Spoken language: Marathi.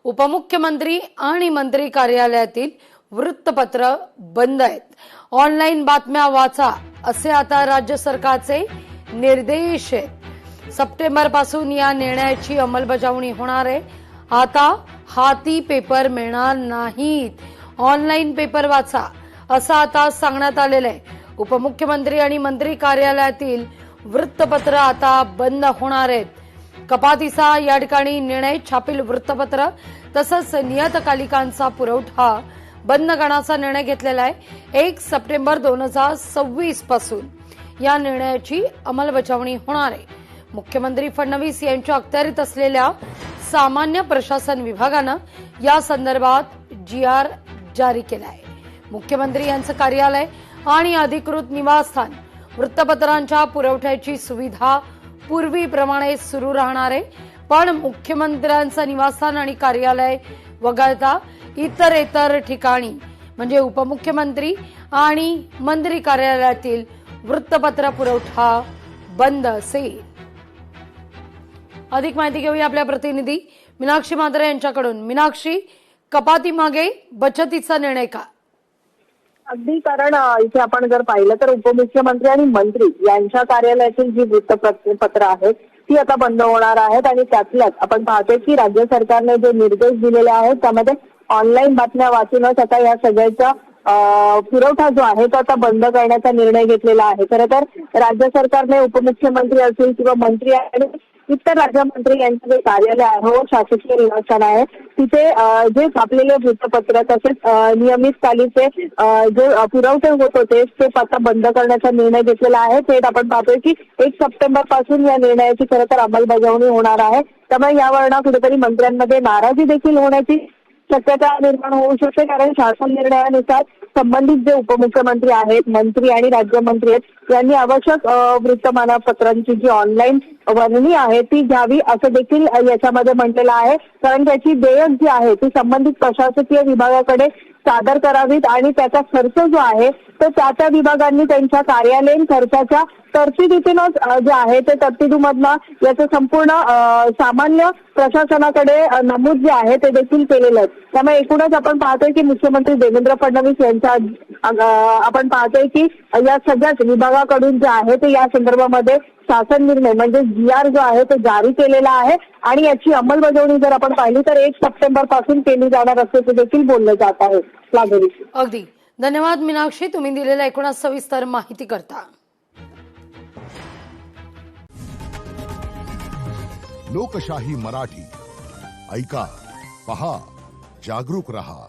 उपमुख्यमंत्री आणि मंत्री कार्यालयातील वृत्तपत्र बंद आहेत. ऑनलाईन बातम्या वाचा असे आता राज्य सरकारचे निर्देश आहेत. सप्टेंबर पासून या निर्णयाची अंमलबजावणी होणार आहे. आता हाती पेपर मिळणार नाहीत. ऑनलाईन पेपर वाचा असं आता सांगण्यात आलेलं आहे. उपमुख्यमंत्री आणि मंत्री कार्यालयातील वृत्तपत्र आता बंद होणार आहेत. कपातीचा या ठिकाणी निर्णय छापील वृत्तपत्र तसंच नियतकालिकांचा पुरवठा बंद करण्याचा निर्णय घेतलेला आहे. 1 सप्टेंबर 2026 पासून या निर्णयाची अंमलबजावणी होणार आहे. मुख्यमंत्री फडणवीस यांच्या अखत्यारीत असलेल्या सामान्य प्रशासन विभागानं या संदर्भात GR जारी केला आहे. मुख्यमंत्री यांचं कार्यालय आणि अधिकृत निवासस्थान वृत्तपत्रांच्या पुरवठ्याची सुविधा पूर्वीप्रमाणे सुरू राहणार आहे. पण मुख्यमंत्र्यांचं निवासस्थान आणि कार्यालय वगळता इतर ठिकाणी म्हणजे उपमुख्यमंत्री आणि मंत्री कार्यालयातील वृत्तपत्र पुरवठा बंद असेल. अधिक माहिती घेऊया आपल्या प्रतिनिधी मीनाक्षी म्हात्रे यांच्याकडून. मीनाक्षी, कपाती मागे बचतीचा निर्णय का? अगदी, कारण इथे आपण जर पाहिलं तर उपमुख्यमंत्री आणि मंत्री यांच्या कार्यालयातील जी वृत्तपत्र आहेत ती आता बंद होणार आहेत. आणि त्यातल्याच आपण पाहतोय की राज्य सरकारने जे निर्देश दिलेले आहेत त्यामध्ये ऑनलाईन बातम्या वाचूनच आता या सगळ्याचा पुरवठा जो आहे तो आता बंद करण्याचा निर्णय घेतलेला आहे. खरं तर राज्य सरकारने उपमुख्यमंत्री असतील किंवा मंत्री आणि इतर राज्यमंत्री यांचं जे कार्यालय आहे व शासकीय निवासस्थान आहे तिथे जे छापलेले वृत्तपत्र तसेच नियमितकालीचे जे पुरवठे होत होते ते आता बंद करण्याचा निर्णय घेतलेला आहे. थेट आपण पाहतोय की 1 सप्टेंबर पासून या निर्णयाची खरं तर अंमलबजावणी होणार आहे. त्यामुळे यावरनं कुठेतरी मंत्र्यांमध्ये नाराजी देखील होण्याची शक्यता निर्माण होऊ शकते, कारण शासन निर्णयानुसार संबंधित जे उपमुख्यमंत्री आहेत, मंत्री आणि राज्यमंत्री आहेत यांनी आवश्यक वृत्तमानपत्रांची जी ऑनलाईन वर्णी आहे ती घ्यावी असं देखील याच्यामध्ये म्हटलेलं आहे. कारण त्याची देयक जी आहे ती संबंधित प्रशासकीय विभागाकडे सादर करावीत आणि त्याचा खर्च जो आहे तो त्या विभागांनी त्यांच्या कार्यालयीन खर्चाच्या तरतुदीतूनच जे आहे ते तरतुदीमधनं याचं संपूर्ण सामान्य प्रशासनाकडे नमूद जे आहे ते देखील केलेलं आहे. त्यामुळे एकूणच आपण पाहतोय की मुख्यमंत्री देवेंद्र फडणवीस यांच्या आपण पाहतोय की या सगळ्याच विभागाकडून जे आहे ते या संदर्भामध्ये शासन निर्णय म्हणजे GR जो आहे तो जारी केलेला आहे. आणि याची अंमलबजावणी जर आपण पाहिली तर 1 सप्टेंबर पासून केली जाणार असल्याचं देखील बोललं जात आहे. अगदी धन्यवाद मीनाक्षी, तुम्ही दिलेल्या एकूण सविस्तर माहिती करता. लोकशाही मराठी ऐका, पहा, जागरूक रहा.